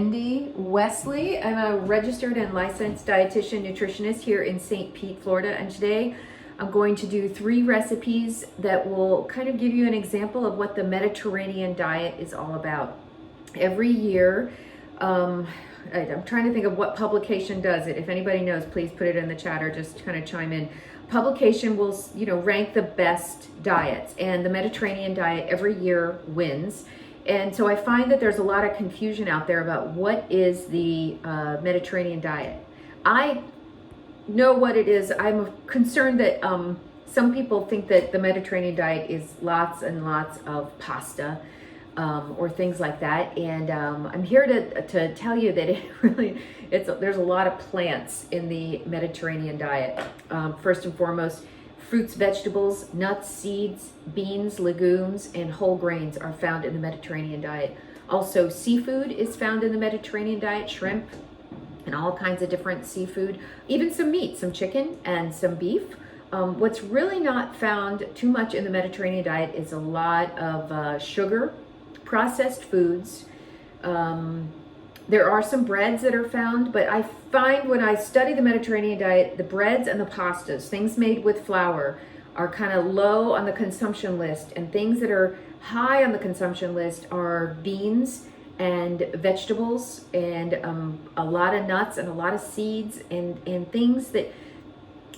Wendy Wesley. I'm a registered and licensed dietitian nutritionist here in St. Pete, Florida, and today I'm going to do 3 recipes that will kind of give you an example of what the Mediterranean diet is all about. Every year, I'm trying to think of what publication does it. If anybody knows, please put it in the chat or just kind of chime in. Publication will, rank the best diets, and the Mediterranean diet every year wins. And so I find that there's a lot of confusion out there about what is the Mediterranean diet. I know what it is. I'm concerned that some people think that the Mediterranean diet is lots and lots of pasta or things like that. And I'm here to tell you that there's a lot of plants in the Mediterranean diet. First and foremost, fruits, vegetables, nuts, seeds, beans, legumes, and whole grains are found in the Mediterranean diet. Also, seafood is found in the Mediterranean diet, shrimp and all kinds of different seafood, even some meat, some chicken and some beef. What's really not found too much in the Mediterranean diet is a lot of sugar, processed foods. There are some breads that are found, but I find when I study the Mediterranean diet, the breads and the pastas, things made with flour, are kind of low on the consumption list, and things that are high on the consumption list are beans and vegetables and a lot of nuts and a lot of seeds and things that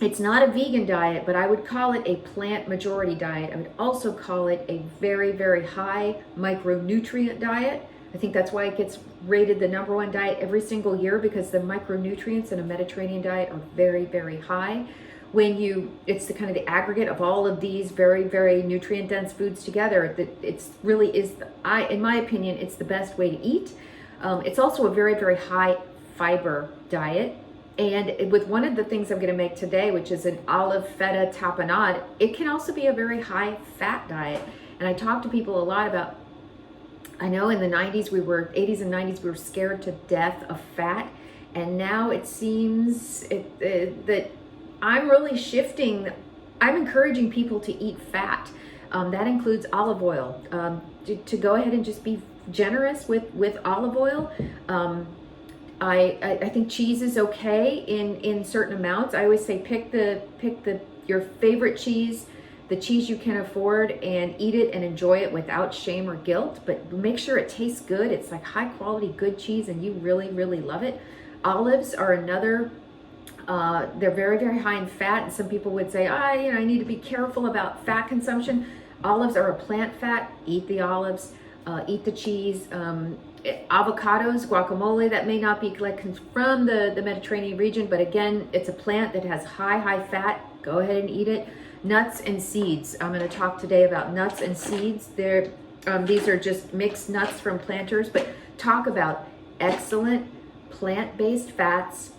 it's not a vegan diet, but I would call it a plant majority diet. I would also call it a very, very high micronutrient diet. I think that's why it gets rated the #1 diet every single year, because the micronutrients in a Mediterranein diet are very, very high. It's the kind of the aggregate of all of these very, very nutrient dense foods together that in my opinion, it's the best way to eat. It's also a very, very high fiber diet. And with one of the things I'm going to make today, which is an olive feta tapenade, it can also be a very high fat diet. And I talk to people a lot about, I know in the 80s and 90s, we were scared to death of fat. And now it seems that I'm really shifting. I'm encouraging people to eat fat. That includes olive oil. To go ahead and just be generous with olive oil. I think cheese is okay in certain amounts. I always say pick your favorite cheese, the cheese you can afford, and eat it and enjoy it without shame or guilt, but make sure it tastes good. It's like high quality, good cheese, and you really, really love it. Olives are another, they're very, very high in fat, and some people would say, I need to be careful about fat consumption. Olives are a plant fat. Eat the olives, eat the cheese. Avocados, guacamole, that may not be like from the Mediterranean region, but again, it's a plant that has high fat. Go ahead and eat it. Nuts and seeds. I'm going to talk today about nuts and seeds. These are just mixed nuts from planters, but talk about excellent plant-based fats.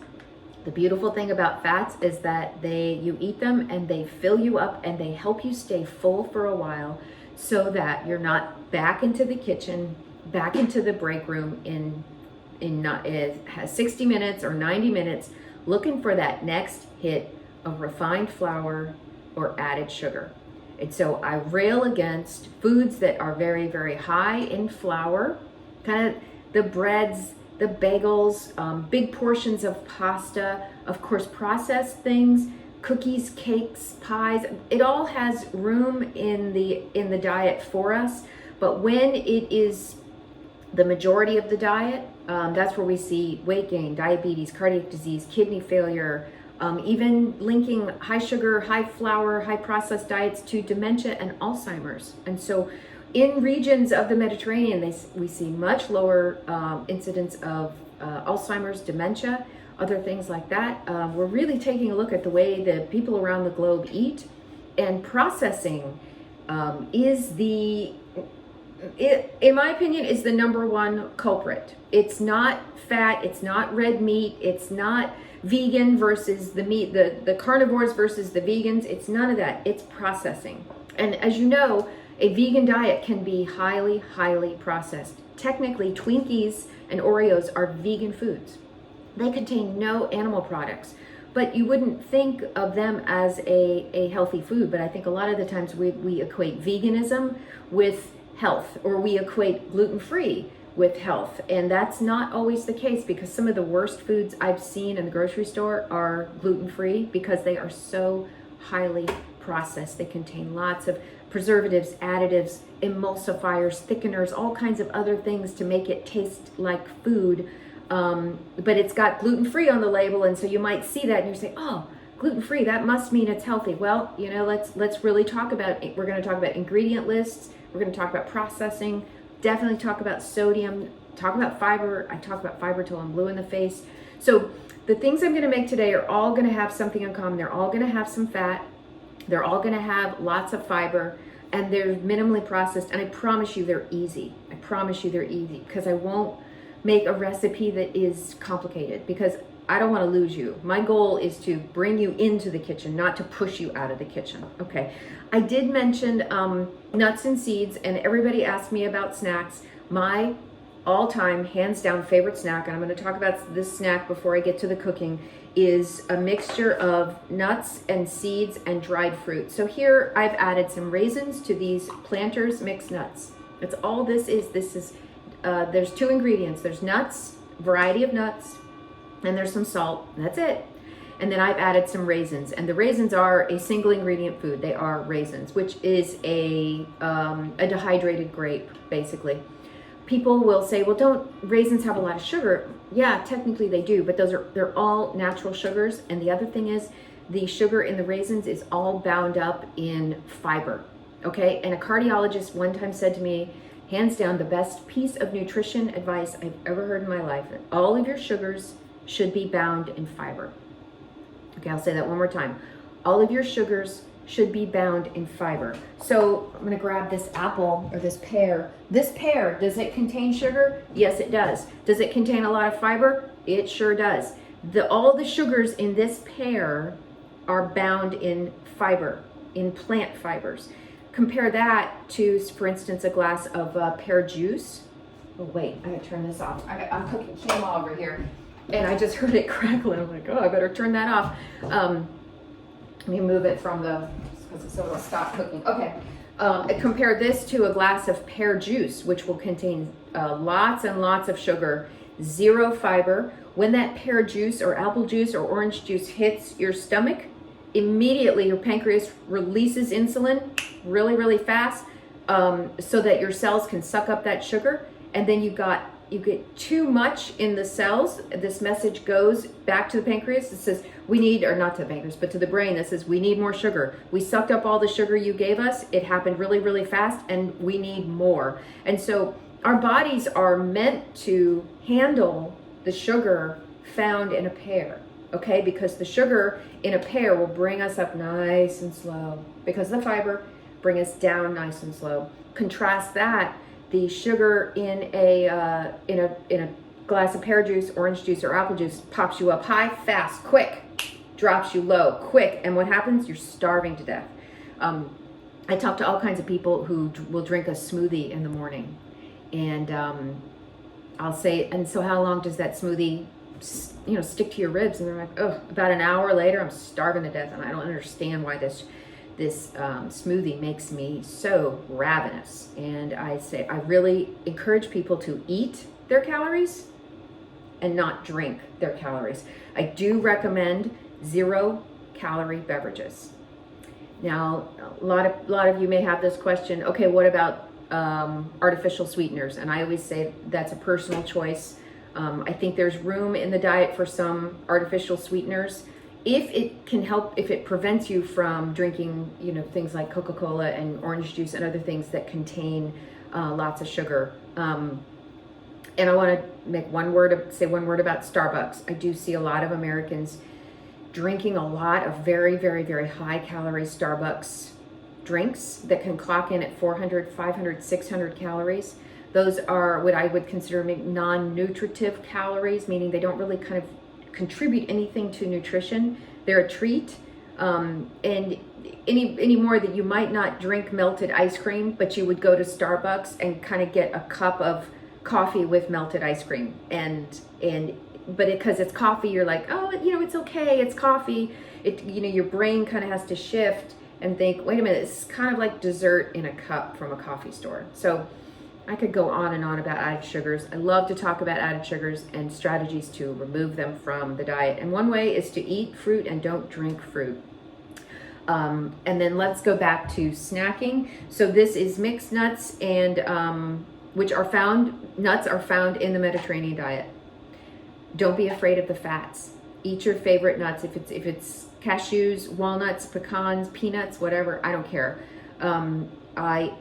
The beautiful thing about fats is that you eat them and they fill you up and they help you stay full for a while, so that you're not back into the kitchen, back into the break room in 60 minutes or 90 minutes looking for that next hit of refined flour or added sugar. And so I rail against foods that are very, very high in flour, kind of the breads, the bagels, big portions of pasta, of course, processed things, cookies, cakes, pies. It all has room in the diet for us, but when it is the majority of the diet, that's where we see weight gain, diabetes, cardiac disease, kidney failure, even linking high sugar, high flour, high processed diets to dementia and Alzheimer's. And so in regions of the Mediterranean, we see much lower incidence of Alzheimer's, dementia, other things like that. We're really taking a look at the way the people around the globe eat, and processing in my opinion, is the #1 culprit. It's not fat, it's not red meat, it's not vegan versus the meat, the carnivores versus the vegans. It's none of that. It's processing. And as you know, a vegan diet can be highly, highly processed. Technically, Twinkies and Oreos are vegan foods. They contain no animal products, but you wouldn't think of them as a healthy food. But I think a lot of the times we equate veganism with health, or we equate gluten-free with health. And that's not always the case, because some of the worst foods I've seen in the grocery store are gluten-free because they are so highly processed. They contain lots of preservatives, additives, emulsifiers, thickeners, all kinds of other things to make it taste like food. But it's got gluten-free on the label, and so you might see that and you say, oh, gluten-free, that must mean it's healthy. Well, you know, let's really talk about it. We're going to talk about ingredient lists. We're going to talk about processing. Definitely talk about sodium. Talk about fiber. I talk about fiber till I'm blue in the face. So the things I'm going to make today are all going to have something in common. They're all going to have some fat. They're all going to have lots of fiber, and they're minimally processed. And I promise you they're easy. I promise you they're easy, because I won't make a recipe that is complicated, because I don't want to lose you. My goal is to bring you into the kitchen, not to push you out of the kitchen. Okay. I did mention nuts and seeds, and everybody asked me about snacks. My all-time, hands down favorite snack, and I'm going to talk about this snack before I get to the cooking, is a mixture of nuts and seeds and dried fruit. So here I've added some raisins to these Planters mixed nuts. That's all this is. There's two ingredients. There's nuts, variety of nuts, and there's some salt. That's it. And then I've added some raisins, and the raisins are a single ingredient food. They are raisins, which is a dehydrated grape, basically. People will say, well, don't raisins have a lot of sugar? Yeah, technically they do, but they're all natural sugars. And the other thing is, the sugar in the raisins is all bound up in fiber. Okay. And a cardiologist one time said to me, hands down, the best piece of nutrition advice I've ever heard in my life: all of your sugars should be bound in fiber. Okay, I'll say that one more time. All of your sugars should be bound in fiber. So I'm gonna grab this apple, or this pear. This pear, does it contain sugar? Yes, it does. Does it contain a lot of fiber? It sure does. All the sugars in this pear are bound in fiber, in plant fibers. Compare that to, for instance, a glass of pear juice. Oh wait, I gotta turn this off. I'm cooking quinoa over here, and I just heard it crackling. I'm like, oh, I better turn that off. Let me move it from so it'll stop cooking. Okay. Compare this to a glass of pear juice, which will contain lots and lots of sugar, zero fiber. When that pear juice or apple juice or orange juice hits your stomach, immediately your pancreas releases insulin really, really fast, so that your cells can suck up that sugar. And then you get too much in the cells. This message goes back to the pancreas. It says, we need, or not to the pancreas, but to the brain, that says, we need more sugar. We sucked up all the sugar you gave us. It happened really, really fast, and we need more. And so our bodies are meant to handle the sugar found in a pear, okay? Because the sugar in a pear will bring us up nice and slow. Because the fiber, bring us down nice and slow. Contrast that, the sugar in a glass of pear juice, orange juice, or apple juice pops you up high, fast, quick, drops you low, quick, and what happens? You're starving to death. I talk to all kinds of people who will drink a smoothie in the morning, and I'll say, and so how long does that smoothie, stick to your ribs? And they're like, oh, about an hour later, I'm starving to death, and I don't understand why this smoothie makes me so ravenous. And I say, I really encourage people to eat their calories and not drink their calories. I do recommend 0-calorie beverages. Now, a lot of you may have this question, okay, what about artificial sweeteners? And I always say that's a personal choice. I think there's room in the diet for some artificial sweeteners. If it can help, if it prevents you from drinking, things like Coca-Cola and orange juice and other things that contain lots of sugar. And I want to say one word about Starbucks. I do see a lot of Americans drinking a lot of very, very, very high calorie Starbucks drinks that can clock in at 400, 500, 600 calories. Those are what I would consider non-nutritive calories, meaning they don't really kind of contribute anything to nutrition. They're a treat. And any more that you might not drink melted ice cream, but you would go to Starbucks and kind of get a cup of coffee with melted ice cream. But because it's coffee, you're like, oh, it's okay, it's coffee. Your brain kind of has to shift and think, wait a minute, it's kind of like dessert in a cup from a coffee store. So I could go on and on about added sugars. I love to talk about added sugars and strategies to remove them from the diet. And one way is to eat fruit and don't drink fruit. And then let's go back to snacking. So this is mixed nuts, and nuts are found in the Mediterranean diet. Don't be afraid of the fats. Eat your favorite nuts. If it's cashews, walnuts, pecans, peanuts, whatever, I don't care. I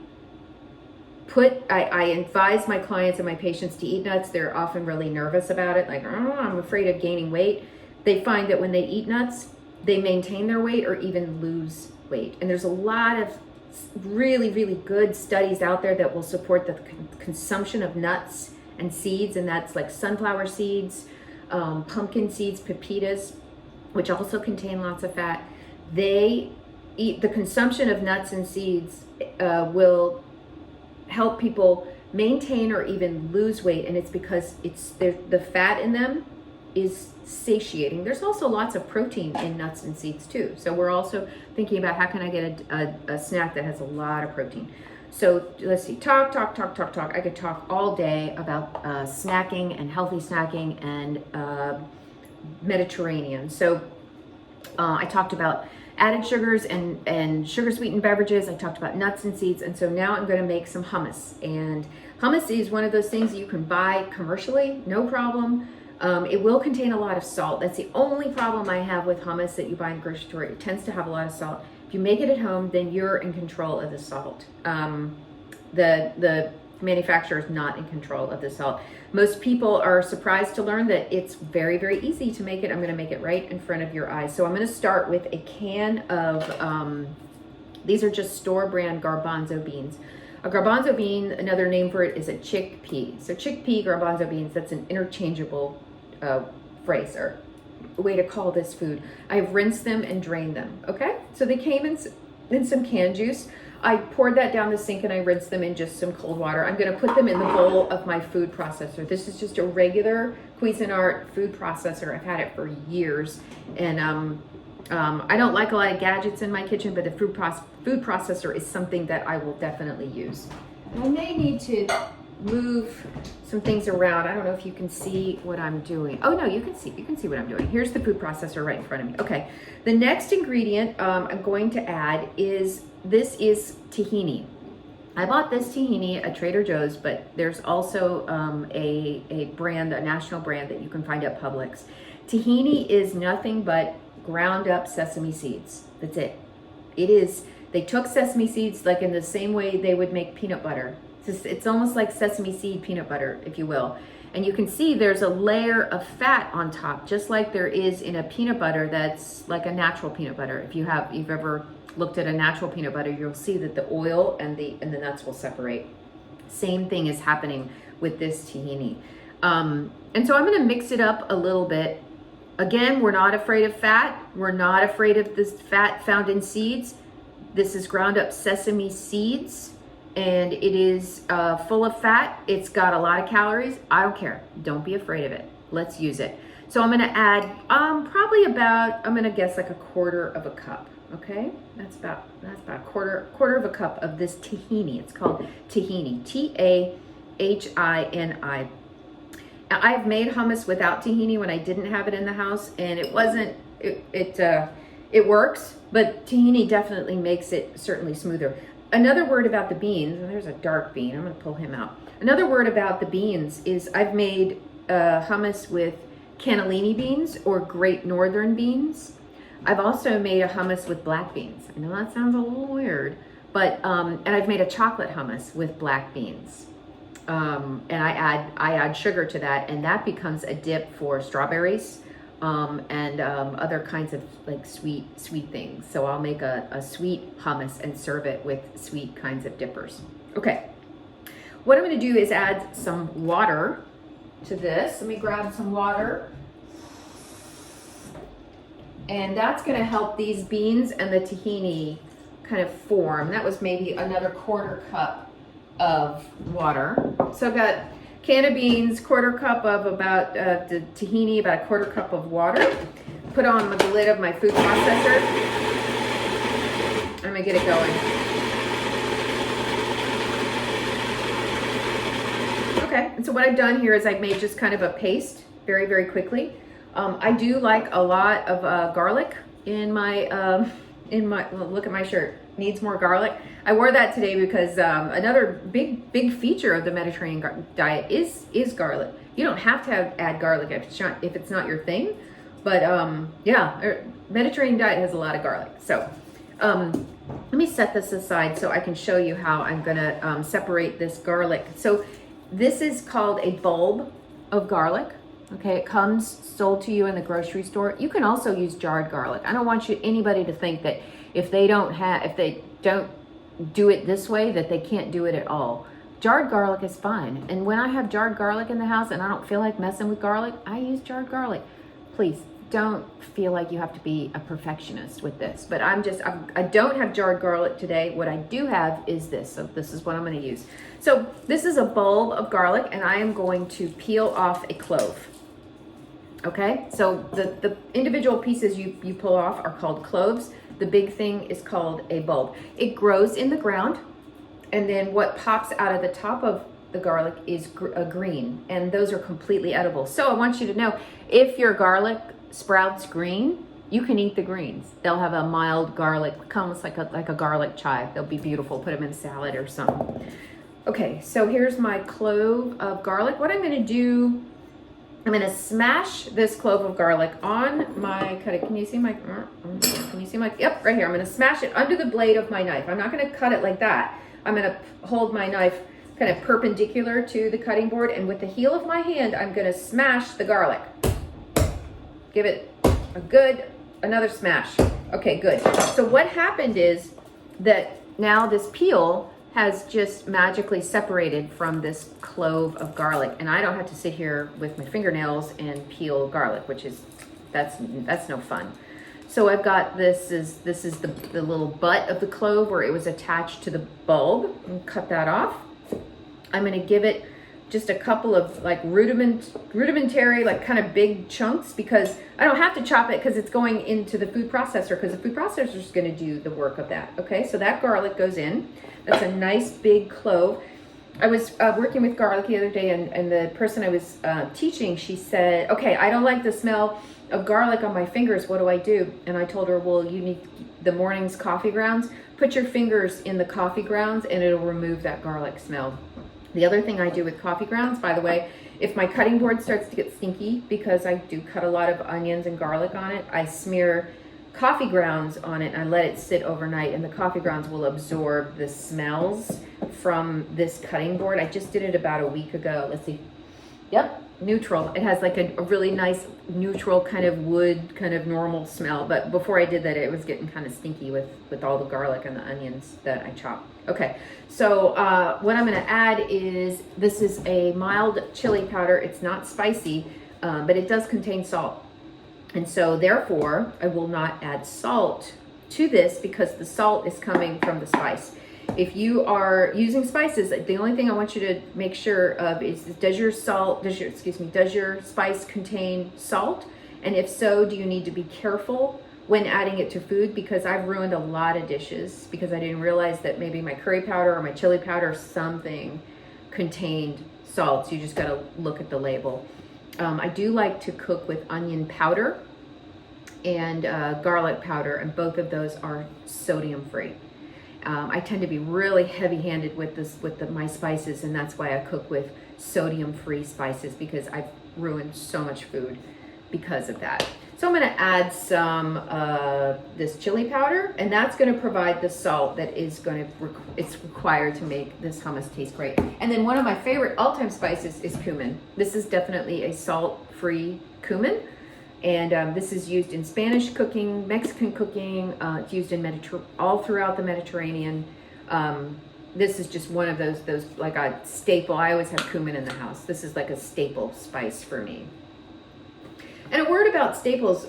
advise my clients and my patients to eat nuts. They're often really nervous about it, like, oh, I'm afraid of gaining weight. They find that when they eat nuts, they maintain their weight or even lose weight. And there's a lot of really, really good studies out there that will support the consumption of nuts and seeds, and that's like sunflower seeds, pumpkin seeds, pepitas, which also contain lots of fat. The consumption of nuts and seeds will help people maintain or even lose weight, and it's because the fat in them is satiating. There's also lots of protein in nuts and seeds too. So we're also thinking about how can I get a snack that has a lot of protein. So let's see, talk. I could talk all day about snacking and healthy snacking and Mediterranean. So I talked about added sugars and sugar sweetened beverages. I talked about nuts and seeds. And so now I'm going to make some hummus. And hummus is one of those things that you can buy commercially, no problem. It will contain a lot of salt. That's the only problem I have with hummus that you buy in the grocery store. It tends to have a lot of salt. If you make it at home, then you're in control of the salt. The manufacturer is not in control of the salt. Most people are surprised to learn that it's very, very easy to make it. I'm going to make it right in front of your eyes. So I'm going to start with a can of, these are just store brand garbanzo beans. A garbanzo bean, another name for it is a chickpea. So chickpea, garbanzo beans, that's an interchangeable phrase or way to call this food. I've rinsed them and drained them, okay? So they came in some canned juice. I poured that down the sink and I rinsed them in just some cold water. I'm gonna put them in the bowl of my food processor. This is just a regular Cuisinart food processor. I've had it for years. And I don't like a lot of gadgets in my kitchen, but the food processor is something that I will definitely use. I may need to move some things around. I don't know if you can see what I'm doing. Oh no, you can see what I'm doing. Here's the food processor right in front of me. Okay, the next ingredient I'm going to add is tahini. I bought this tahini at Trader Joe's, but there's also a brand, a national brand that you can find at Publix. Tahini is nothing but ground up sesame seeds. That's it. They took sesame seeds like in the same way they would make peanut butter. It's almost like sesame seed peanut butter, if you will. And you can see there's a layer of fat on top, just like there is in a peanut butter that's like a natural peanut butter. If you've ever looked at a natural peanut butter, you'll see that the oil and the nuts will separate. Same thing is happening with this tahini. And so I'm gonna mix it up a little bit. Again, we're not afraid of fat. We're not afraid of this fat found in seeds. This is ground up sesame seeds, and it is full of fat. It's got a lot of calories. I don't care. Don't be afraid of it. Let's use it. So I'm gonna add probably about, I'm gonna guess like a quarter of a cup. Okay, that's about a quarter of a cup of this tahini. It's called tahini, Tahini. I've made hummus without tahini when I didn't have it in the house, and it works, but tahini definitely makes it certainly smoother. Another word about the beans, and there's a dark bean, I'm gonna pull him out. Another word about the beans is I've made hummus with cannellini beans or Great Northern beans. I've also made a hummus with black beans. I know that sounds a little weird, but, and I've made a chocolate hummus with black beans. And I add sugar to that, and that becomes a dip for strawberries and other kinds of like sweet things. So I'll make a sweet hummus and serve it with sweet kinds of dippers. Okay, what I'm gonna do is add some water to this. Let me grab some water. And that's gonna help these beans and the tahini kind of form. That was maybe another quarter cup of water. So I've got can of beans, quarter cup of about the tahini, about a quarter cup of water. Put on the lid of my food processor. I'm gonna get it going. And so what I've done here is I've made just kind of a paste very, very quickly. I do like a lot of garlic in my, well, look at my shirt, needs more garlic. I wore that today because another big feature of the Mediterranean diet is garlic. You don't have to add garlic if it's not your thing, but yeah, Mediterranean diet has a lot of garlic. So let me set this aside so I can show you how I'm gonna separate this garlic. So this is called a bulb of garlic. Okay, it comes sold to you in the grocery store. You can also use jarred garlic. I don't want anybody to think that if they don't do it this way, that they can't do it at all. Jarred garlic is fine. And when I have jarred garlic in the house and I don't feel like messing with garlic, I use jarred garlic. Please don't feel like you have to be a perfectionist with this. But I don't have jarred garlic today. What I do have is this. So this is what I'm going to use. So this is a bulb of garlic, and I am going to peel off a clove. Okay, so the individual pieces you pull off are called cloves. The big thing is called a bulb. It grows in the ground, and then what pops out of the top of the garlic is a green, and those are completely edible. So I want you to know, if your garlic sprouts green, you can eat the greens. They'll have a mild garlic, almost like a garlic chive. They'll be beautiful. Put them in salad or something. Okay, so here's my clove of garlic. What I'm going to do, I'm going to smash this clove of garlic on my cutting. Can you see my, yep, right here. I'm going to smash it under the blade of my knife. I'm not going to cut it like that. I'm going to hold my knife kind of perpendicular to the cutting board, and with the heel of my hand, I'm going to smash the garlic. Give it another smash. Okay, good. So what happened is that now this peel has just magically separated from this clove of garlic, and I don't have to sit here with my fingernails and peel garlic, which is that's no fun. So I've got this is the little butt of the clove where it was attached to the bulb, and cut that off. I'm going to give it just a couple of like rudimentary, like kind of big chunks, because I don't have to chop it because it's going into the food processor, because the food processor is going to do the work of that. Okay, so that garlic goes in. That's a nice big clove. I was working with garlic the other day, and the person I was teaching, she said, okay, I don't like the smell of garlic on my fingers. What do I do? And I told her, well, you need the morning's coffee grounds. Put your fingers in the coffee grounds and it'll remove that garlic smell. The other thing I do with coffee grounds, by the way, if my cutting board starts to get stinky, because I do cut a lot of onions and garlic on it, I smear coffee grounds on it and I let it sit overnight, and the coffee grounds will absorb the smells from this cutting board. I just did it about a week ago. Let's see. Yep, neutral. It has like a really nice neutral kind of wood, kind of normal smell. But before I did that, it was getting kind of stinky with all the garlic and the onions that I chopped. Okay, so what I'm going to add is, this is a mild chili powder. It's not spicy, but it does contain salt. And so therefore, I will not add salt to this because the salt is coming from the spice. If you are using spices, the only thing I want you to make sure of is, does your spice contain salt? And if so, do you need to be careful when adding it to food? Because I've ruined a lot of dishes because I didn't realize that maybe my curry powder or my chili powder or something contained salt. So you just got to look at the label. I do like to cook with onion powder and garlic powder, and both of those are sodium free. I tend to be really heavy-handed with my spices, and that's why I cook with sodium-free spices, because I've ruined so much food because of that. So I'm going to add some this chili powder, and that's going to provide the salt that is it's required to make this hummus taste great. And then one of my favorite all-time spices is cumin. This is definitely a salt-free cumin. And this is used in Spanish cooking, Mexican cooking. It's used in all throughout the Mediterranean. This is just one of those like a staple. I always have cumin in the house. This is like a staple spice for me. And a word about staples.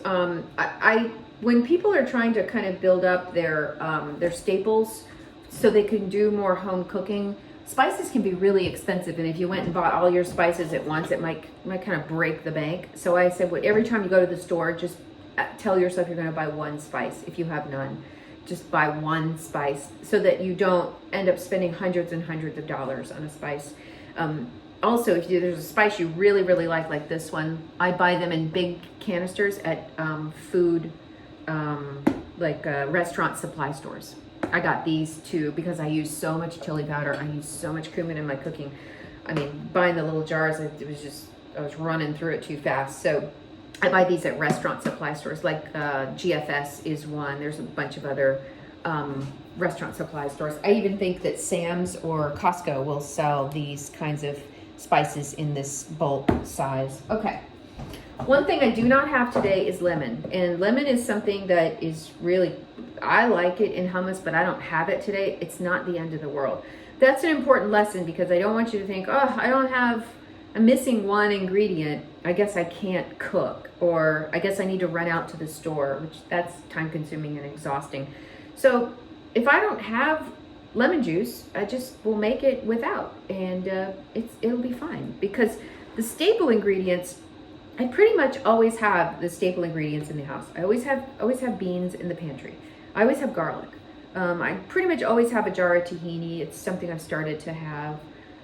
When people are trying to kind of build up their staples so they can do more home cooking, spices can be really expensive, and if you went and bought all your spices at once, it might kind of break the bank. So I said, every time you go to the store, just tell yourself you're going to buy one spice. If you have none, just buy one spice so that you don't end up spending hundreds and hundreds of dollars on a spice. also, if there's a spice you really, really like this one, I buy them in big canisters at food, restaurant supply stores. I got these too because I use so much chili powder. I use so much cumin in my cooking. I mean, buying the little jars, I was running through it too fast. So I buy these at restaurant supply stores, like GFS is one. There's a bunch of other restaurant supply stores. I even think that Sam's or Costco will sell these kinds of spices in this bulk size. Okay. One thing I do not have today is lemon. And lemon is something that is really, I like it in hummus, but I don't have it today. It's not the end of the world. That's an important lesson because I don't want you to think, oh, I'm missing one ingredient. I guess I can't cook, or I guess I need to run out to the store, which that's time consuming and exhausting. So if I don't have lemon juice, I just will make it without, and it'll be fine because the staple ingredients, I pretty much always have the staple ingredients in the house. I always have beans in the pantry. I always have garlic. I pretty much always have a jar of tahini. It's something I've started to have.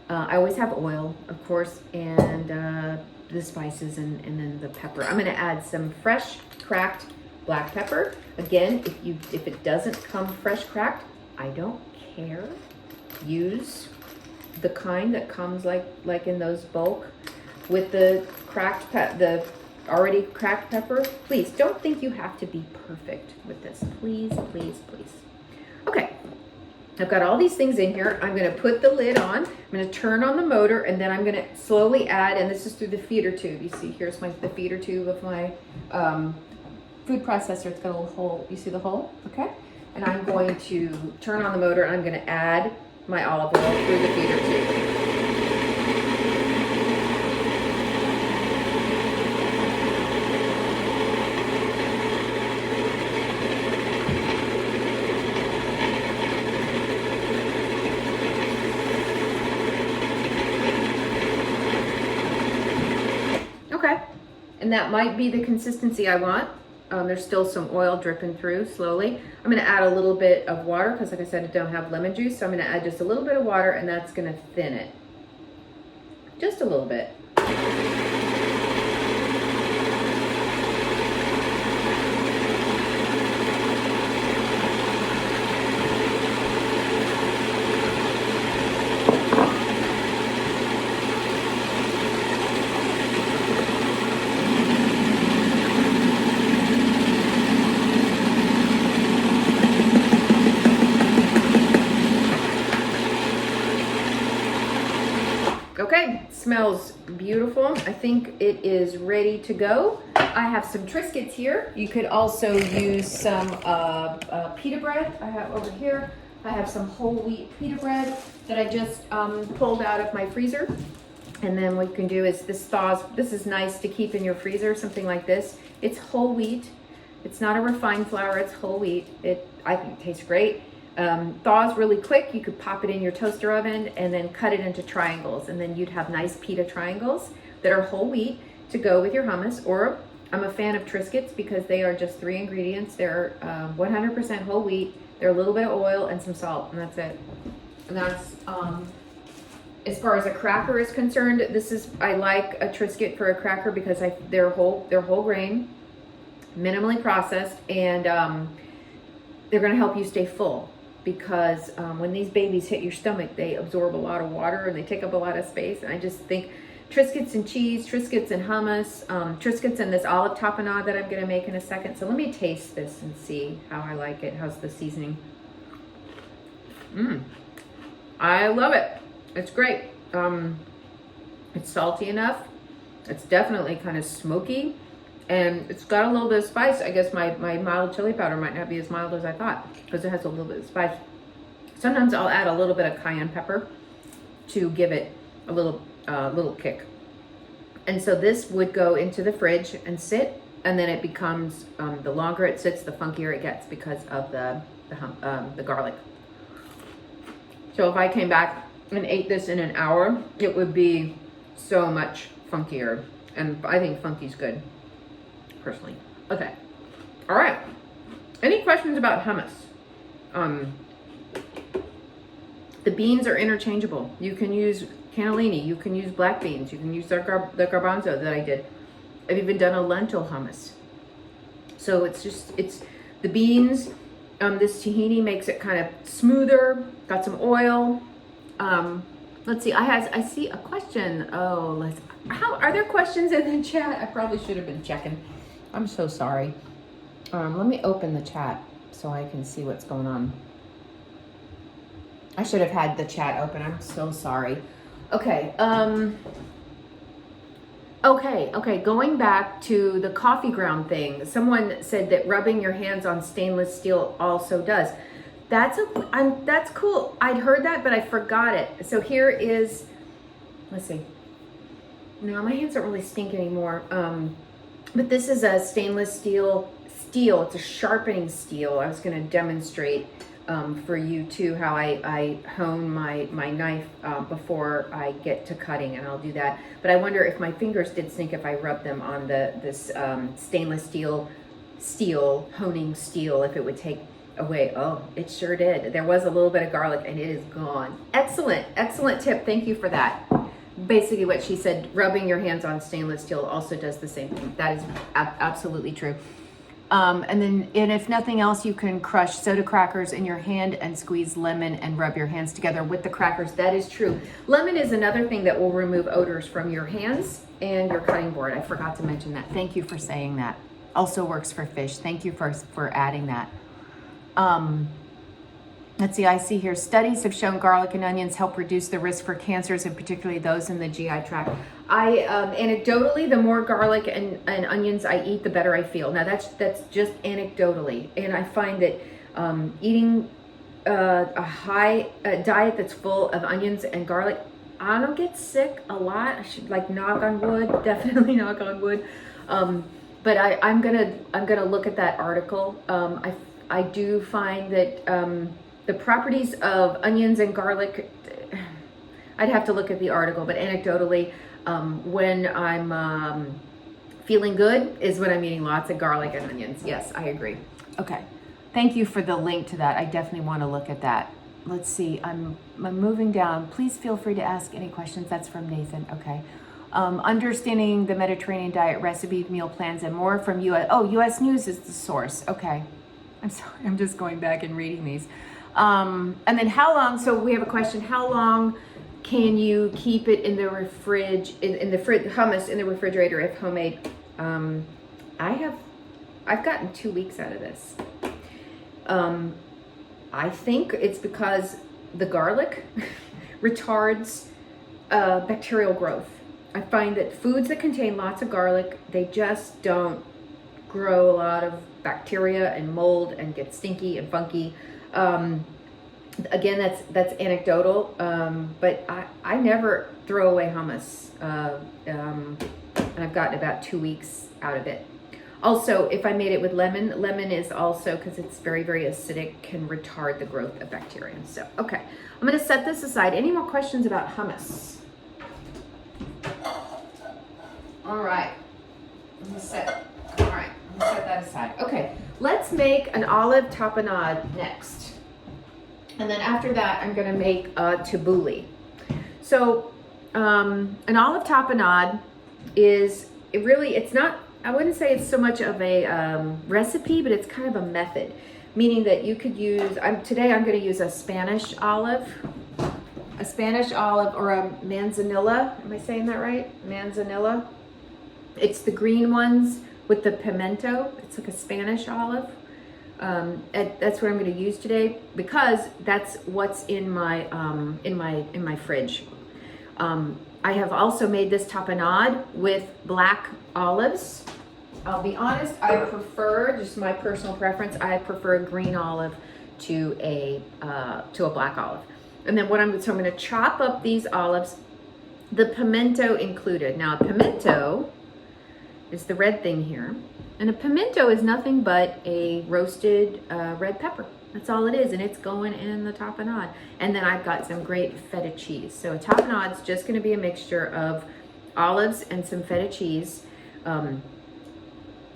I always have oil, of course, and the spices and then the pepper. I'm gonna add some fresh cracked black pepper. Again, if it doesn't come fresh cracked, I don't care. Use the kind that comes like in those bulk with the the already cracked pepper. Please don't think you have to be perfect with this. Please, please, please. Okay, I've got all these things in here. I'm gonna put the lid on. I'm gonna turn on the motor, and then I'm gonna slowly add, and this is through the feeder tube. You see, here's the feeder tube of my food processor. It's got a little hole. You see the hole? Okay. And I'm going to turn on the motor, and I'm gonna add my olive oil through the feeder tube. And that might be the consistency I want. There's still some oil dripping through slowly. I'm gonna add a little bit of water because like I said, I don't have lemon juice. So I'm gonna add just a little bit of water, and that's gonna thin it. Just a little bit. Okay, smells beautiful. I think it is ready to go. I have some Triscuits here. You could also use some pita bread. I have over here. I have some whole wheat pita bread that I just pulled out of my freezer. And then what you can do is this thaws. This is nice to keep in your freezer, something like this. It's whole wheat. It's not a refined flour, it's whole wheat. I think it tastes great. Thaws really quick. You could pop it in your toaster oven and then cut it into triangles, and then you'd have nice pita triangles that are whole wheat to go with your hummus. Or I'm a fan of Triscuits because they are just 3 ingredients. They're 100% whole wheat. They're a little bit of oil and some salt, and that's it. And that's as far as a cracker is concerned. I like a Triscuit for a cracker because they're whole grain, minimally processed, and they're going to help you stay full. Because when these babies hit your stomach, they absorb a lot of water and they take up a lot of space. And I just think Triscuits and cheese, Triscuits and hummus, Triscuits and this olive tapenade that I'm going to make in a second. So let me taste this and see how I like it. How's the seasoning? I love it. It's great. It's salty enough. It's definitely kind of smoky. And it's got a little bit of spice. I guess my mild chili powder might not be as mild as I thought because it has a little bit of spice. Sometimes I'll add a little bit of cayenne pepper to give it a little kick. And so this would go into the fridge and sit, and then it becomes, the longer it sits, the funkier it gets because of the garlic. So if I came back and ate this in an hour, it would be so much funkier. And I think funky's good. Personally. Okay. All right. Any questions about hummus? The beans are interchangeable. You can use cannellini. You can use black beans. You can use the garbanzo that I did. I've even done a lentil hummus. So it's the beans. This tahini makes it kind of smoother. Got some oil. Let's see. I see a question. Oh, how are there questions in the chat? I probably should have been checking. I'm so sorry. Let me open the chat so I can see what's going on. I should have had the chat open. I'm so sorry. Okay. Okay. Going back to the coffee ground thing. Someone said that rubbing your hands on stainless steel also does. That's cool. I'd heard that, but I forgot it. So here is, let's see. No, my hands don't really stink anymore. But this is a stainless steel. It's a sharpening steel. I was going to demonstrate for you too how I hone my knife before I get to cutting, and I'll do that. But I wonder if my fingers did stink if I rubbed them on this stainless steel honing steel, if it would take away. Oh, it sure did. There was a little bit of garlic and it is gone. Excellent tip. Thank you for that. Basically what she said, rubbing your hands on stainless steel also does the same thing. That is absolutely true. And if nothing else, you can crush soda crackers in your hand and squeeze lemon and rub your hands together with the crackers. That is true. Lemon is another thing that will remove odors from your hands and your cutting board. I forgot to mention that. Thank you for saying that. Also works for fish. Thank you for adding that. Let's see, I see here, studies have shown garlic and onions help reduce the risk for cancers, and particularly those in the GI tract. Anecdotally, the more garlic and onions I eat, the better I feel. Now that's just anecdotally. And I find that eating a diet that's full of onions and garlic, I don't get sick a lot. I should knock on wood, definitely knock on wood. But I'm gonna look at that article. I do find that the properties of onions and garlic, I'd have to look at the article, but anecdotally, when I'm feeling good is when I'm eating lots of garlic and onions. Yes, I agree. Okay, thank you for the link to that. I definitely want to look at that. Let's see, I'm moving down. Please feel free to ask any questions. That's from Nathan. Okay. Understanding the Mediterranean diet, recipe, meal plans, and more from US. Oh, US News is the source. Okay. I'm sorry, I'm just going back and reading these. And then how long, so we have a question, how long can you keep it in the hummus in the refrigerator if homemade? I've gotten 2 weeks out of this. I think it's because the garlic retards bacterial growth. I find that foods that contain lots of garlic, they just don't grow a lot of bacteria and mold and get stinky and funky. Again, that's anecdotal, but I never throw away hummus, and I've gotten about 2 weeks out of it. Also, if I made it with lemon is also, because it's very, very acidic, can retard the growth of bacteria. So, okay, I'm going to set this aside. Any more questions about hummus? All right, let me set that aside. Okay, let's make an olive tapenade next. And then after that, I'm gonna make a tabbouleh. So an olive tapenade it's not, I wouldn't say it's so much of a recipe, but it's kind of a method. Meaning that you could use, today I'm gonna use a Spanish olive or a manzanilla. Am I saying that right? Manzanilla. It's the green ones with the pimento. It's like a Spanish olive. That's what I'm going to use today because that's what's in my fridge. I have also made this tapenade with black olives. I'll be honest, I prefer, just my personal preference, I prefer a green olive to a black olive. And then I'm going to chop up these olives, the pimento included. Now, pimento is the red thing here. And a pimento is nothing but a roasted red pepper. That's all it is, and it's going in the tapenade. And then I've got some great feta cheese. So a tapenade is just gonna be a mixture of olives and some feta cheese.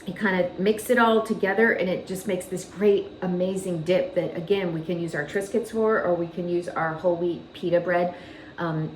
You kind of mix it all together and it just makes this great, amazing dip that, again, we can use our Triscuits for, or we can use our whole wheat pita bread.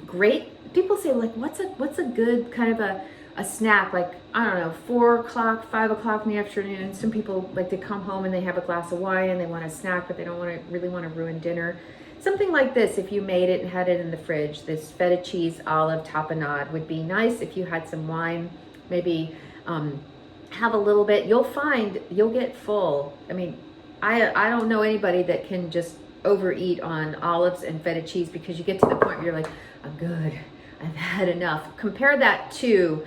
Great. People say, like, what's a good kind of a snack, like, I don't know, 4 o'clock, 5 o'clock in the afternoon. Some people like to come home and they have a glass of wine and they want a snack, but they don't really want to ruin dinner. Something like this, if you made it and had it in the fridge, this feta cheese olive tapenade would be nice. If you had some wine, maybe have a little bit. You'll find you'll get full. I mean, I don't know anybody that can just overeat on olives and feta cheese, because you get to the point where you're like, I'm good, I've had enough. Compare that to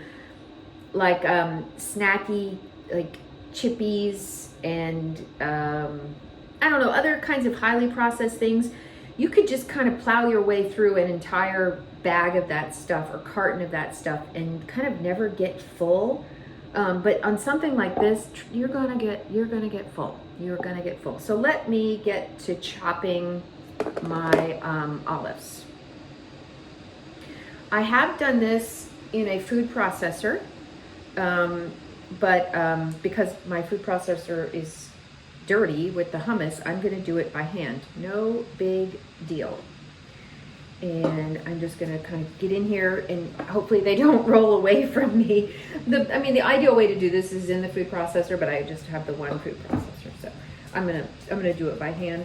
like snacky, like chippies and I don't know, other kinds of highly processed things. You could just kind of plow your way through an entire bag of that stuff or carton of that stuff and kind of never get full. But on something like this, you're gonna get full. You're gonna get full. So let me get to chopping my olives. I have done this in a food processor, but because my food processor is dirty with the hummus, I'm going to do it by hand. No big deal. And I'm just going to kind of get in here, and hopefully they don't roll away from me. The ideal way to do this is in the food processor, but I just have the one food processor, so I'm gonna do it by hand.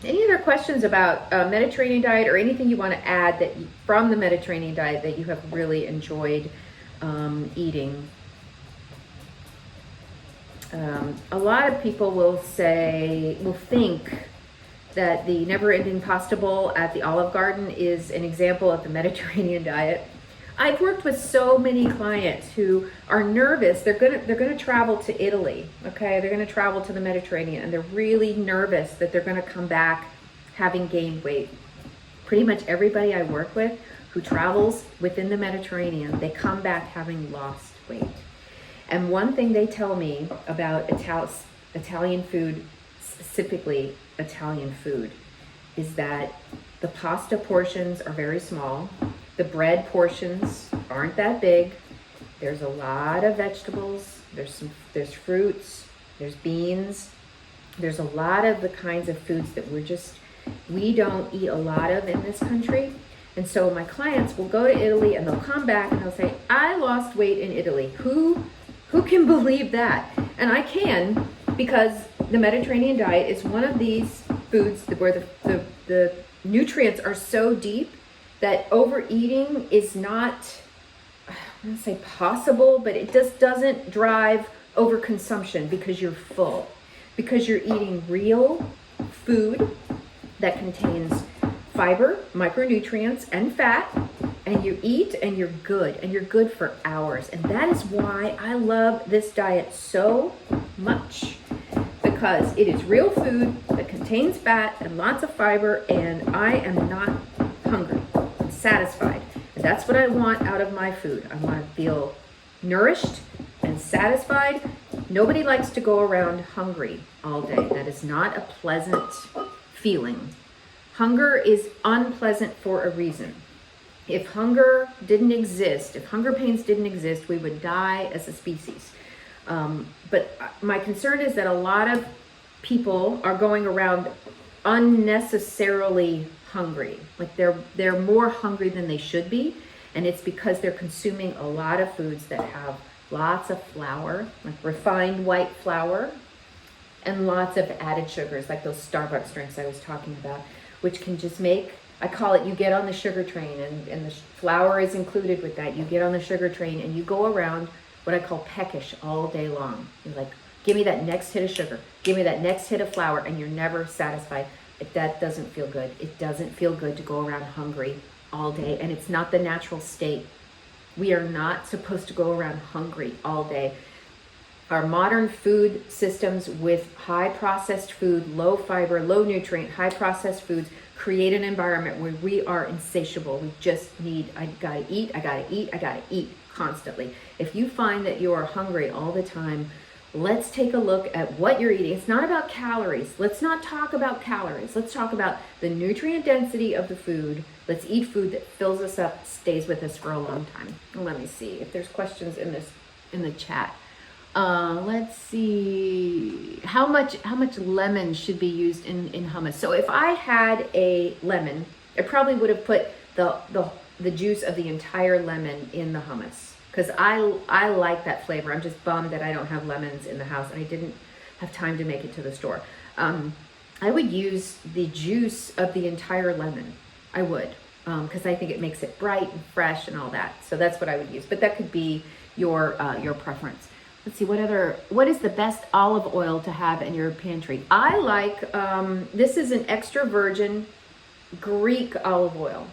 Any other questions about Mediterranean diet, or anything you want to add from the Mediterranean diet that you have really enjoyed eating? A lot of people will think that the never-ending pasta bowl at the Olive Garden is an example of the Mediterranean diet. I've worked with so many clients who are nervous. They're gonna travel to Italy, okay? They're gonna travel to the Mediterranean, and they're really nervous that they're gonna come back having gained weight. Pretty much everybody I work with who travels within the Mediterranean, they come back having lost weight. And one thing they tell me about Italian food, specifically Italian food, is that the pasta portions are very small. The bread portions aren't that big. There's a lot of vegetables. There's fruits. There's beans. There's a lot of the kinds of foods that we don't eat a lot of in this country. And so my clients will go to Italy and they'll come back and they'll say, I lost weight in Italy. Who can believe that? And I can, because the Mediterranean diet is one of these foods where the nutrients are so deep that overeating is not, I don't say possible, but it just doesn't drive overconsumption, because you're full, because you're eating real food that contains fiber, micronutrients, and fat, and you eat and you're good for hours. And that is why I love this diet so much, because it is real food that contains fat and lots of fiber, and I am not hungry. I'm satisfied. And that's what I want out of my food. I want to feel nourished and satisfied. Nobody likes to go around hungry all day. That is not a pleasant feeling. Hunger is unpleasant for a reason. If hunger didn't exist, if hunger pains didn't exist, we would die as a species. But my concern is that a lot of people are going around unnecessarily hungry. Like they're more hungry than they should be. And it's because they're consuming a lot of foods that have lots of flour, like refined white flour, and lots of added sugars, like those Starbucks drinks I was talking about, which can just I call it, you get on the sugar train, and the flour is included with that. You get on the sugar train and you go around what I call peckish all day long. You're like, give me that next hit of sugar, give me that next hit of flour, and you're never satisfied. That doesn't feel good. It doesn't feel good to go around hungry all day, and it's not the natural state. We are not supposed to go around hungry all day. Our modern food systems with high processed food, low fiber, low nutrient, high processed foods create an environment where we are insatiable. We just need, I gotta eat constantly. If you find that you are hungry all the time, let's take a look at what you're eating. It's not about calories. Let's not talk about calories. Let's talk about the nutrient density of the food. Let's eat food that fills us up, stays with us for a long time. Let me see if there's questions in the chat. Let's see. How much lemon should be used in hummus? So if I had a lemon, I probably would have put the juice of the entire lemon in the hummus because I like that flavor. I'm just bummed that I don't have lemons in the house and I didn't have time to make it to the store. I would use the juice of the entire lemon. I would, because I think it makes it bright and fresh and all that. So that's what I would use. But that could be your preference. Let's see, what is the best olive oil to have in your pantry? I like, this is an extra virgin Greek olive oil.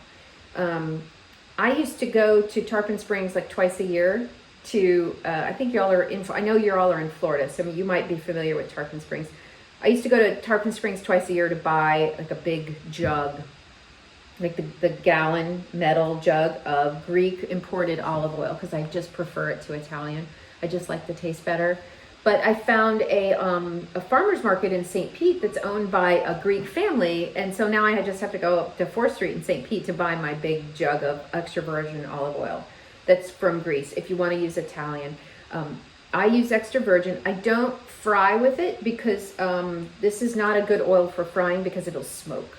I used to go to Tarpon Springs like twice a year to, I think y'all are in, I know you all are in Florida, so you might be familiar with Tarpon Springs. I used to go to Tarpon Springs twice a year to buy like a big jug, like the gallon metal jug of Greek imported olive oil because I just prefer it to Italian. I just like the taste better. But I found a farmer's market in St. Pete that's owned by a Greek family. And so now I just have to go up to 4th Street in St. Pete to buy my big jug of extra virgin olive oil that's from Greece. If you want to use Italian, I use extra virgin. I don't fry with it because this is not a good oil for frying because it'll smoke.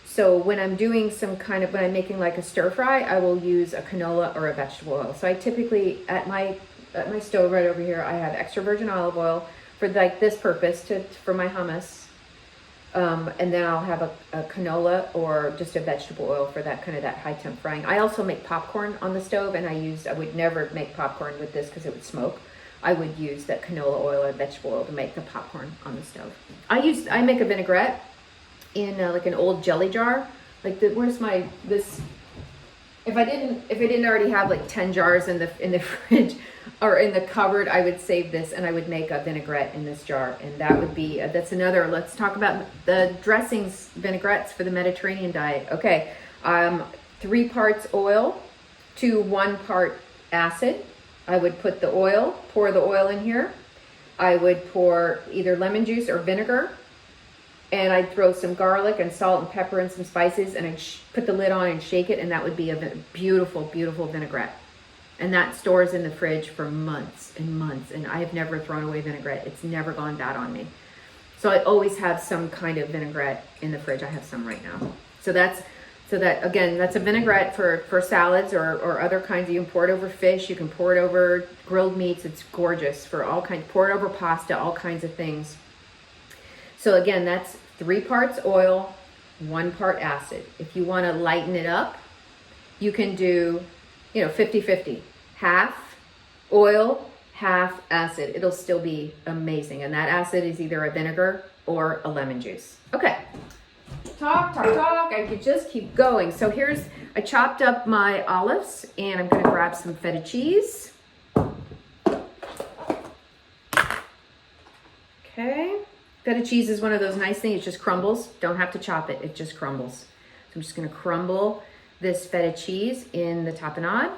So when I'm doing when I'm making like a stir fry, I will use a canola or a vegetable oil. So I typically, at my stove right over here, I have extra virgin olive oil for like this purpose for my hummus. And then I'll have a canola or just a vegetable oil for that that high temp frying. I also make popcorn on the stove and I would never make popcorn with this because it would smoke. I would use that canola oil or vegetable oil to make the popcorn on the stove. I make a vinaigrette in like an old jelly jar. Like where's this? If I didn't already have like 10 jars in the fridge or in the cupboard, I would save this and I would make a vinaigrette in this jar. And that would be, that's another, let's talk about the dressings, vinaigrettes for the Mediterranean diet. Okay, 3 parts oil to 1 part acid. I would pour the oil in here. I would pour either lemon juice or vinegar. And I'd throw some garlic and salt and pepper and some spices and I'd put the lid on and shake it, and that would be a beautiful, beautiful vinaigrette. And that stores in the fridge for months and months, and I have never thrown away vinaigrette. It's never gone bad on me. So I always have some kind of vinaigrette in the fridge. I have some right now. So that's a vinaigrette for salads or other kinds. You can pour it over fish, you can pour it over grilled meats. It's gorgeous for all kinds. Pour it over pasta, all kinds of things. So again, that's 3 parts oil, 1 part acid. If you want to lighten it up, you can do, 50-50. Half oil, half acid. It'll still be amazing. And that acid is either a vinegar or a lemon juice. Okay. Talk. I could just keep going. So I chopped up my olives and I'm going to grab some feta cheese. Okay. Feta cheese is one of those nice things. It just crumbles. Don't have to chop it. It just crumbles. So I'm just going to crumble this feta cheese in the tapenade,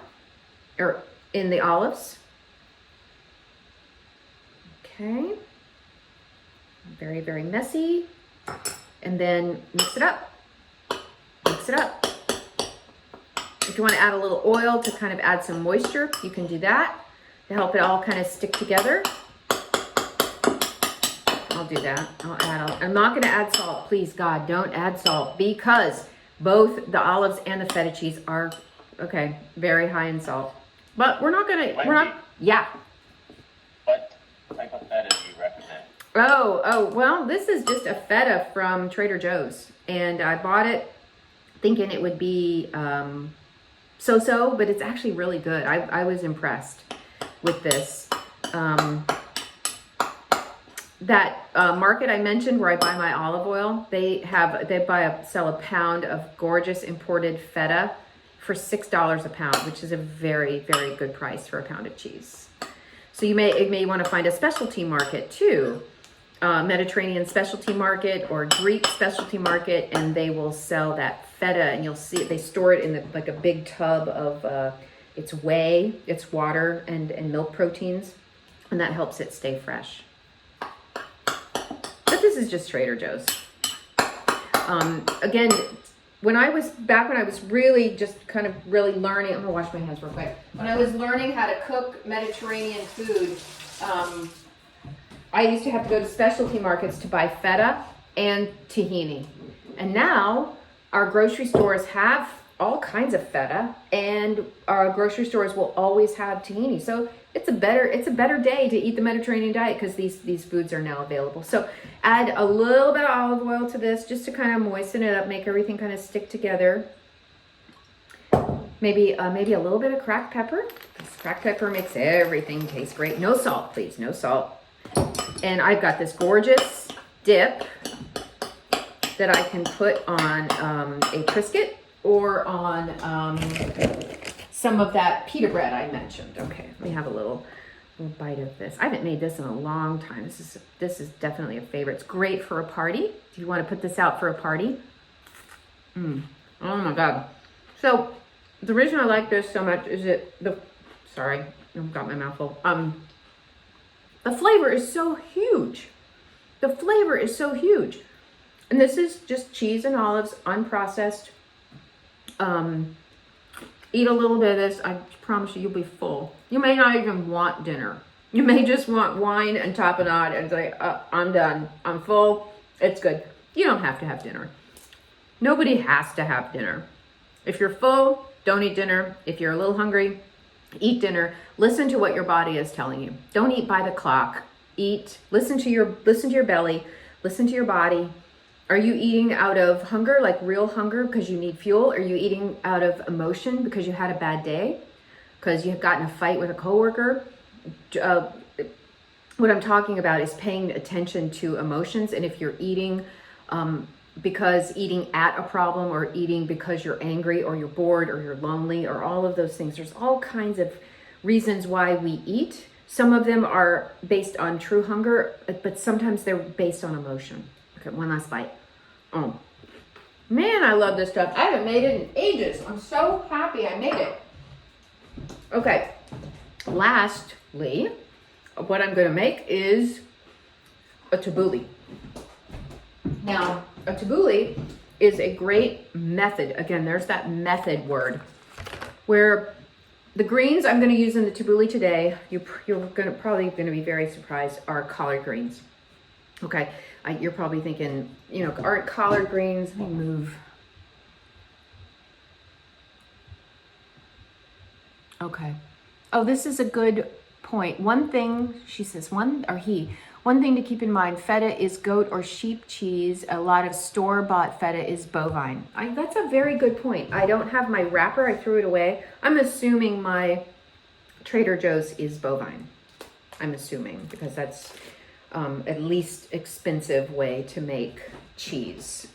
or in the olives. Okay. Very, very messy. And then mix it up. If you want to add a little oil to kind of add some moisture, you can do that to help it all kind of stick together. I'll do that. I'm not going to add salt. Please, God, don't add salt because both the olives and the feta cheese are, very high in salt. But we're not going to, yeah. What type of feta do you recommend? Well, this is just a feta from Trader Joe's. And I bought it thinking it would be so-so, but it's actually really good. I was impressed with this. That market I mentioned where I buy my olive oil, they sell a pound of gorgeous imported feta for $6 a pound, which is a very, very good price for a pound of cheese. So you may want to find a specialty market too, Mediterranean specialty market or Greek specialty market, and they will sell that feta, and you'll see it. They store it in like a big tub of its whey, its water and milk proteins, and that helps it stay fresh. But this is just Trader Joe's. Again, when I was really just kind of really learning, I'm gonna wash my hands real quick. When I was learning how to cook Mediterranean food, I used to have to go to specialty markets to buy feta and tahini. And now our grocery stores have all kinds of feta, and our grocery stores will always have tahini. So it's a better day to eat the Mediterranean diet because these foods are now available. So add a little bit of olive oil to this just to kind of moisten it up, make everything kind of stick together. Maybe a little bit of cracked pepper. This cracked pepper makes everything taste great. No salt, please, no salt. And I've got this gorgeous dip that I can put on a Triscuit or on some of that pita bread I mentioned. Okay, let me have a little bite of this. I haven't made this in a long time. This is definitely a favorite. It's great for a party. Do you want to put this out for a party? Oh my God. So the reason I like this so much is sorry, I've got my mouth full. The flavor is so huge. The flavor is so huge. And this is just cheese and olives, unprocessed. Eat a little bit of this. I promise you'll be full. You may not even want dinner. You may just want wine and tapenade and say, I'm done. I'm full. It's good. You don't have to have dinner. Nobody has to have dinner. If you're full, don't eat dinner. If you're a little hungry, eat dinner. Listen to what your body is telling you. Don't eat by the clock. Eat. Listen to your belly. Listen to your body. Are you eating out of hunger, like real hunger because you need fuel? Are you eating out of emotion because you had a bad day? Because you have gotten a fight with a coworker? What I'm talking about is paying attention to emotions. And if you're eating because eating at a problem, or eating because you're angry or you're bored or you're lonely, or all of those things, there's all kinds of reasons why we eat. Some of them are based on true hunger, but sometimes they're based on emotion. Okay, one last bite. Oh, man, I love this stuff. I haven't made it in ages. I'm so happy I made it. Okay, lastly, what I'm going to make is a tabbouleh. Now, a tabbouleh is a great method. Again, there's that method word. Where the greens I'm going to use in the tabbouleh today, you're probably going to be very surprised, are collard greens. Okay, you're probably thinking, aren't collard greens? Let me move. Okay. Oh, this is a good point. One thing, she says, one thing to keep in mind, feta is goat or sheep cheese. A lot of store-bought feta is bovine. That's a very good point. I don't have my wrapper. I threw it away. I'm assuming my Trader Joe's is bovine. I'm assuming, because that's at least expensive way to make cheese.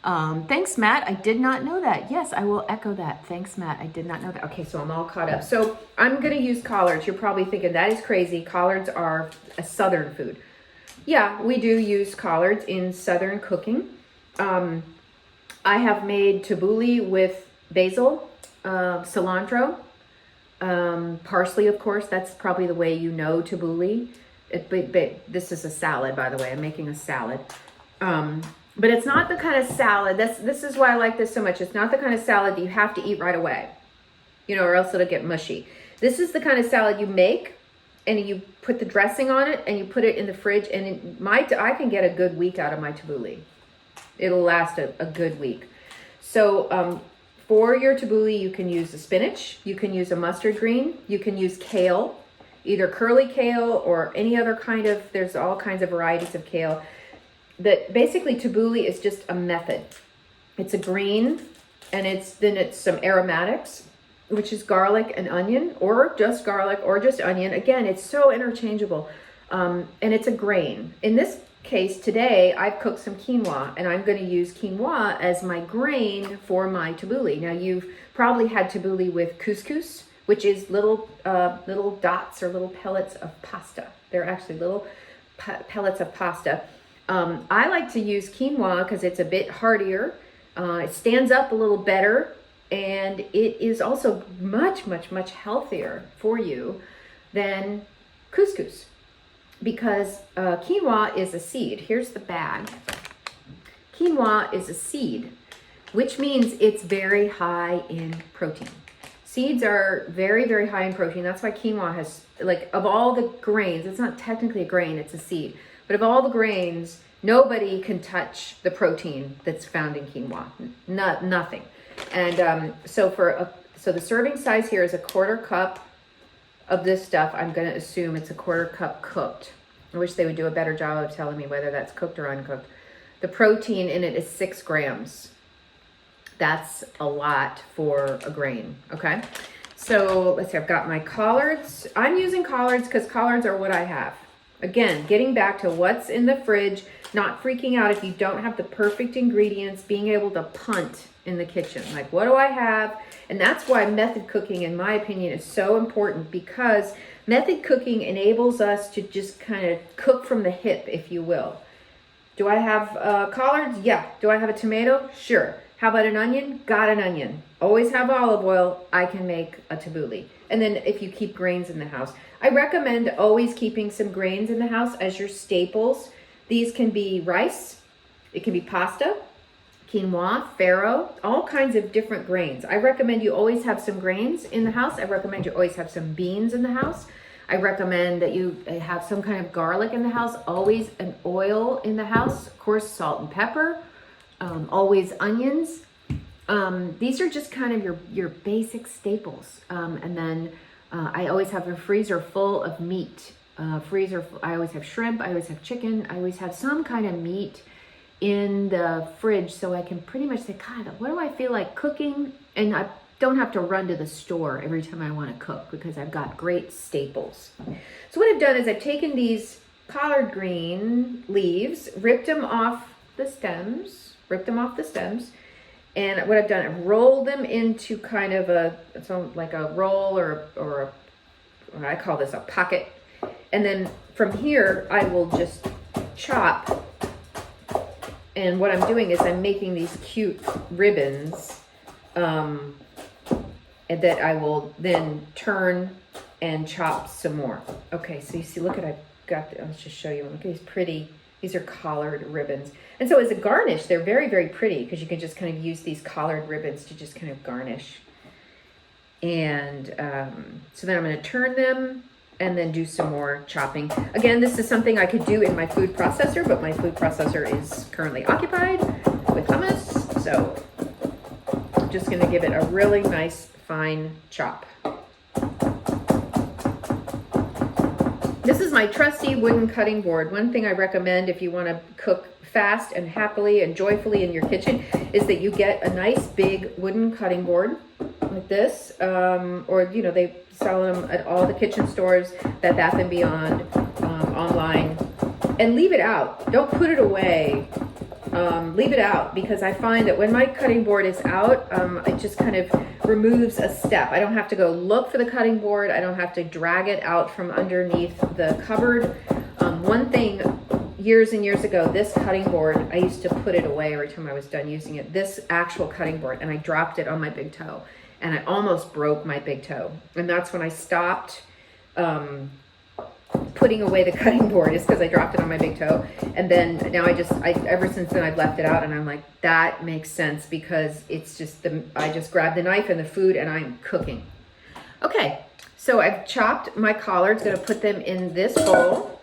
Thanks, Matt. I did not know that. Yes, I will echo that. Thanks, Matt. I did not know that. Okay, so I'm all caught up. So I'm going to use collards. You're probably thinking that is crazy. Collards are a Southern food. Yeah, we do use collards in Southern cooking. I have made tabbouleh with basil, cilantro, parsley, of course. That's probably the way you know tabbouleh. But this is a salad, by the way. I'm making a salad. But it's not the kind of salad, this is why I like this so much. It's not the kind of salad that you have to eat right away, or else it'll get mushy. This is the kind of salad you make, and you put the dressing on it, and you put it in the fridge, and I can get a good week out of my tabbouleh. It'll last a good week. So for your tabbouleh, you can use the spinach, you can use a mustard green, you can use kale, either curly kale or any other kind of, there's all kinds of varieties of kale. That basically tabbouleh is just a method. It's a green, and it's some aromatics, which is garlic and onion, or just garlic or just onion. Again, it's so interchangeable, and it's a grain. In this case today, I've cooked some quinoa, and I'm going to use quinoa as my grain for my tabbouleh. Now, you've probably had tabbouleh with couscous, which is little dots or little pellets of pasta. They're actually little pellets of pasta. I like to use quinoa because it's a bit heartier. It stands up a little better, and it is also much, much, much healthier for you than couscous, because quinoa is a seed. Here's the bag. Quinoa is a seed. which means it's very high in protein. Seeds are very, very high in protein. That's why quinoa has, like, of all the grains, it's not technically a grain, it's a seed. But of all the grains, nobody can touch the protein that's found in quinoa. Nothing. And so the serving size here is a 1/4 cup of this stuff. I'm going to assume it's a 1/4 cup cooked. I wish they would do a better job of telling me whether that's cooked or uncooked. The protein in it is 6 grams. That's a lot for a grain, okay? So let's see, I've got my collards. I'm using collards because collards are what I have. Again, getting back to what's in the fridge, not freaking out if you don't have the perfect ingredients, being able to punt in the kitchen. Like, what do I have? And that's why method cooking, in my opinion, is so important, because method cooking enables us to just kind of cook from the hip, if you will. Do I have collards? Yeah. Do I have a tomato? Sure. How about an onion? Got an onion. Always have olive oil. I can make a tabbouleh. And then if you keep grains in the house, I recommend always keeping some grains in the house as your staples. These can be rice, it can be pasta, quinoa, farro, all kinds of different grains. I recommend you always have some grains in the house. I recommend you always have some beans in the house. I recommend that you have some kind of garlic in the house, always an oil in the house, of course, salt and pepper, always onions. These are just kind of your basic staples. And then I always have a freezer full of meat. I always have shrimp, I always have chicken, I always have some kind of meat in the fridge, so I can pretty much say, God, what do I feel like cooking? And I don't have to run to the store every time I want to cook, because I've got great staples. So what I've done is I've taken these collard green leaves, ripped them off the stems, and what I've done, I've rolled them into kind of like a roll or I call this a pocket. And then from here, I will just chop. And what I'm doing is I'm making these cute ribbons and that I will then turn and chop some more. Okay, so you see, look at, let's just show you. Look at these pretty, these are collard ribbons. And so as a garnish, they're very, very pretty, because you can just kind of use these collard ribbons to just kind of garnish. And so then I'm going to turn them and then do some more chopping. Again, this is something I could do in my food processor, but my food processor is currently occupied with hummus. So I'm just gonna give it a really nice fine chop. This is my trusty wooden cutting board. One thing I recommend if you wanna cook fast and happily and joyfully in your kitchen is that you get a nice big wooden cutting board like this, or they sell them at all the kitchen stores, Bed Bath & Beyond, online, and leave it out. Don't put it away. Leave it out, because I find that when my cutting board is out, it just kind of removes a step. I don't have to go look for the cutting board. I don't have to drag it out from underneath the cupboard. One thing, years and years ago, this cutting board, I used to put it away every time I was done using it. This actual cutting board, and I dropped it on my big toe. And I almost broke my big toe. And that's when I stopped putting away the cutting board, is because I dropped it on my big toe. And then now ever since then I've left it out, and I'm like, that makes sense, because it's just I just grabbed the knife and the food and I'm cooking. Okay, so I've chopped my collards, gonna put them in this bowl.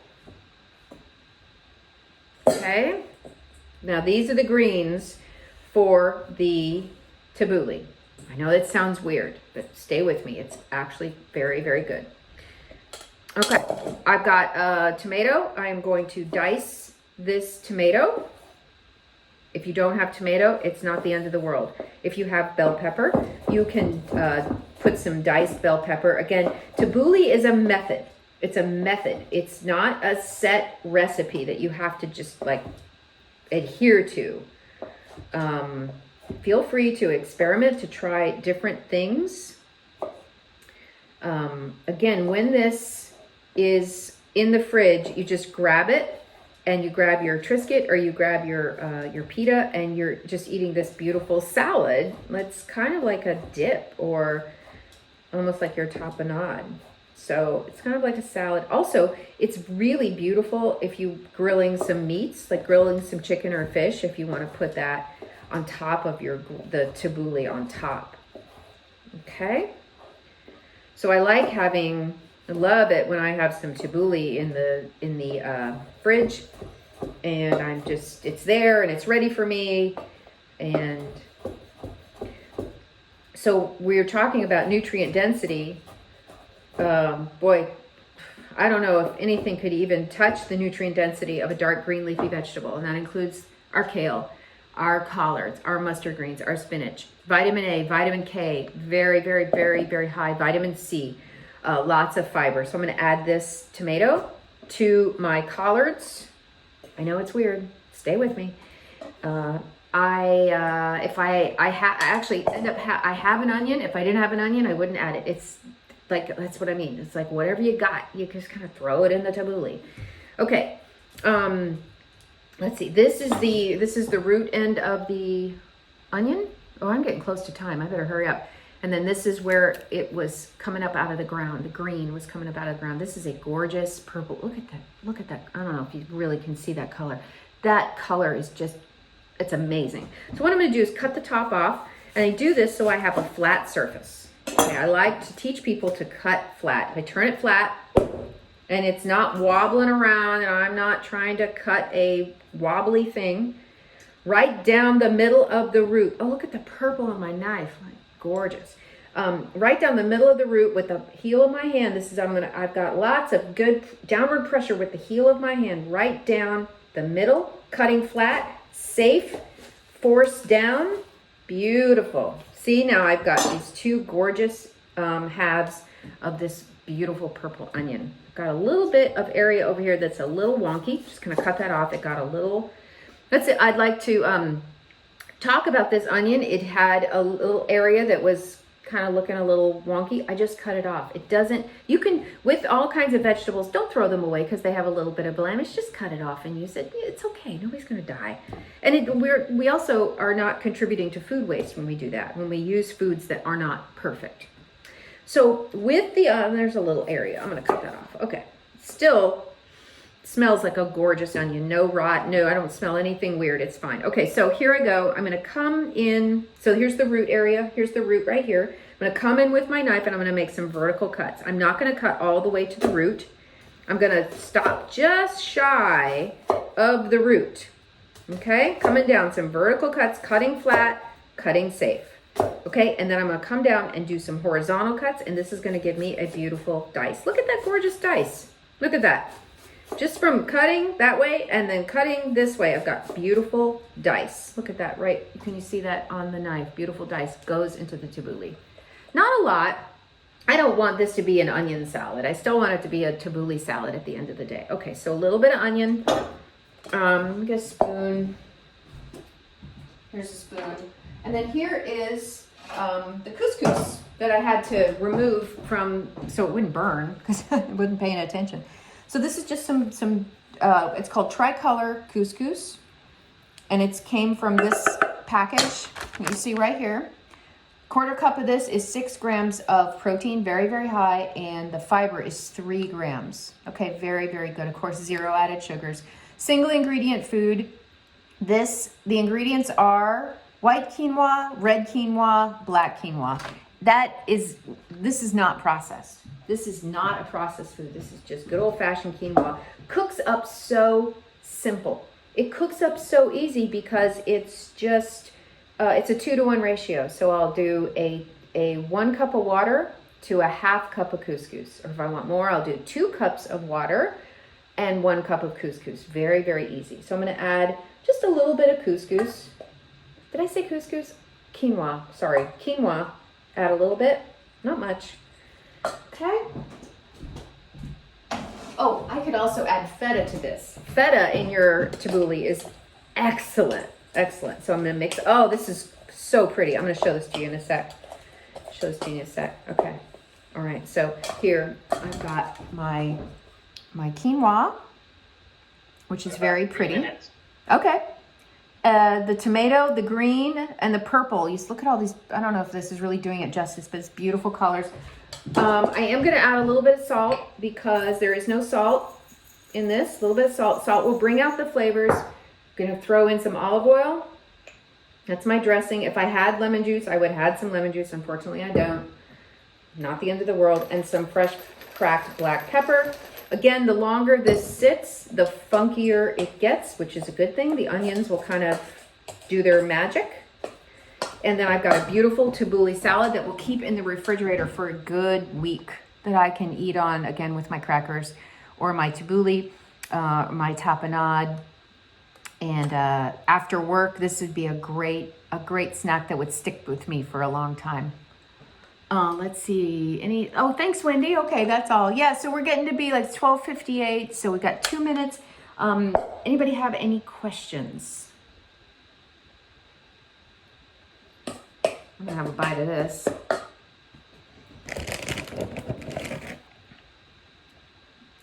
Okay, now these are the greens for the tabbouleh. I know that sounds weird, but stay with me. It's actually very, very good. Okay, I've got a tomato. I am going to dice this tomato. If you don't have tomato, it's not the end of the world. If you have bell pepper, you can put some diced bell pepper. Again, tabbouleh is a method. It's a method. It's not a set recipe that you have to just adhere to. Feel free to experiment, to try different things. Again, when this is in the fridge, you just grab it and you grab your Triscuit or you grab your pita, and you're just eating this beautiful salad. It's kind of like a dip, or almost like your tapenade. So it's kind of like a salad. Also, it's really beautiful if you grilling some meats, like grilling some chicken or fish, if you want to put that on top of the tabbouleh on top. Okay. So I love it when I have some tabbouleh in the fridge, and it's there and it's ready for me. And so we're talking about nutrient density. Boy, I don't know if anything could even touch the nutrient density of a dark green leafy vegetable, and that includes our kale, our collards, our mustard greens, our spinach. Vitamin A, vitamin K, very, very, very, very high. Vitamin C, lots of fiber. So I'm going to add this tomato to my collards. I know it's weird. Stay with me. I have an onion. If I didn't have an onion, I wouldn't add it. It's like, that's what I mean. It's like whatever you got, you just kind of throw it in the tabbouleh. Okay. Let's see. This is the root end of the onion. Oh, I'm getting close to time. I better hurry up. And then this is where it was coming up out of the ground. The green was coming up out of the ground. This is a gorgeous purple. Look at that. Look at that. I don't know if you really can see that color. That color is just, it's amazing. So what I'm going to do is cut the top off. And I do this so I have a flat surface. Okay, I like to teach people to cut flat. If I turn it flat and it's not wobbling around and I'm not trying to cut a wobbly thing, right down the middle of the root. Oh, look at the purple on my knife. Like, gorgeous. Right down the middle of the root with the heel of my hand. I've got lots of good downward pressure with the heel of my hand right down the middle, cutting flat, safe, force down. Beautiful. See, now I've got these two gorgeous halves of this beautiful purple onion. Got a little bit of area over here that's a little wonky. Just gonna cut that off. It got a little, that's it. I'd like to talk about this onion. It had a little area that was kind of looking a little wonky. I just cut it off. It doesn't, you can, with all kinds of vegetables, don't throw them away because they have a little bit of blemish. Just cut it off and use it. It's okay. Nobody's going to die. And we also are not contributing to food waste when we do that, when we use foods that are not perfect. So with the, there's a little area. I'm going to cut that off. Okay. Still smells like a gorgeous onion. No rot. No, I don't smell anything weird. It's fine. Okay, so here I go. I'm going to come in. So here's the root area. Here's the root right here. I'm going to come in with my knife and I'm going to make some vertical cuts. I'm not going to cut all the way to the root. I'm going to stop just shy of the root. Okay, coming down, some vertical cuts, cutting flat, cutting safe. Okay, and then I'm going to come down and do some horizontal cuts, and this is going to give me a beautiful dice. Look at that gorgeous dice. Look at that. Just from cutting that way and then cutting this way, I've got beautiful dice. Look at that, right? Can you see that on the knife? Beautiful dice goes into the tabbouleh. Not a lot. I don't want this to be an onion salad. I still want it to be a tabbouleh salad at the end of the day. Okay, so a little bit of onion. Let me get a spoon. Here's a spoon. And then here is the couscous that I had to remove from, so it wouldn't burn because I wasn't paying attention. So this is just some it's called Tricolor couscous, and it came from this package you see right here. Quarter cup of this is 6 grams of protein, very, very high, and the fiber is 3 grams. Okay, very, very good. Of course, 0 added sugars. Single ingredient food. The ingredients are white quinoa, red quinoa, black quinoa. This is not processed. This is not a processed food. This is just good old-fashioned quinoa. Cooks up so simple. It cooks up so easy because it's just, it's a 2-to-1 ratio. So I'll do a 1 cup of water to a half cup of couscous. Or if I want more, I'll do 2 cups of water and 1 cup of couscous. Very, very easy. So I'm going to add just a little bit of couscous. Did I say couscous? Quinoa. Sorry, quinoa. Add a little bit, not much. Okay. Oh, I could also add feta to this. Feta in your tabbouleh is excellent, excellent. So I'm going to mix. Oh, this is so pretty. I'm going to show this to you in a sec. Okay. All right. So here I've got my quinoa, which is very pretty. Okay. The tomato, the green, and the purple. You look at all these. I don't know if this is really doing it justice, but it's beautiful colors. I am going to add a little bit of salt because there is no salt in this. A little bit of salt. Salt will bring out the flavors. I'm going to throw in some olive oil. That's my dressing. If I had lemon juice, I would have had some lemon juice. Unfortunately, I don't. Not the end of the world. And some fresh cracked black pepper. Again, the longer this sits, the funkier it gets, which is a good thing. The onions will kind of do their magic. And then I've got a beautiful tabbouleh salad that will keep in the refrigerator for a good week that I can eat on, again, with my crackers or my tabbouleh, my tapenade. And after work, this would be a great snack that would stick with me for a long time. Let's see, oh, thanks, Wendy. Okay, that's all. Yeah, so we're getting to be like 12:58, so we've got 2 minutes. Anybody have any questions? I'm gonna have a bite of this.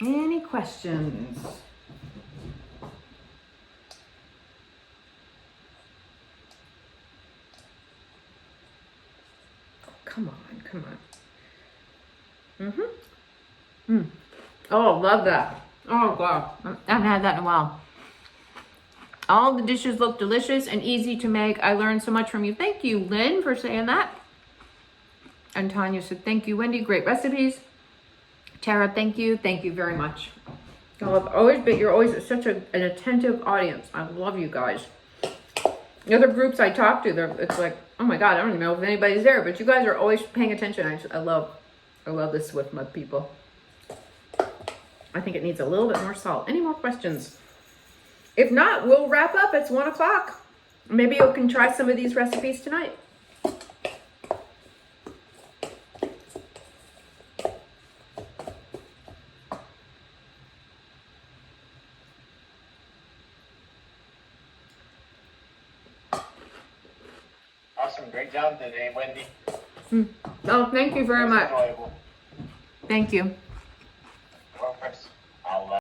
Any questions? Come on. Oh, love that. Oh, God. I haven't had that in a while. All the dishes look delicious and easy to make. I learned so much from you. Thank you, Lynn, for saying that. And Tanya said, thank you, Wendy. Great recipes. Tara, thank you. Thank you very much. You're always such an attentive audience. I love you guys. The other groups I talk to, it's like, oh my God, I don't even know if anybody's there, but you guys are always paying attention. I love this Swift Mud people. I think it needs a little bit more salt. Any more questions? If not, we'll wrap up. It's 1 o'clock. Maybe you can try some of these recipes tonight. Awesome. Great job today, Wendy. Oh, thank you very much. Enjoyable. Thank you.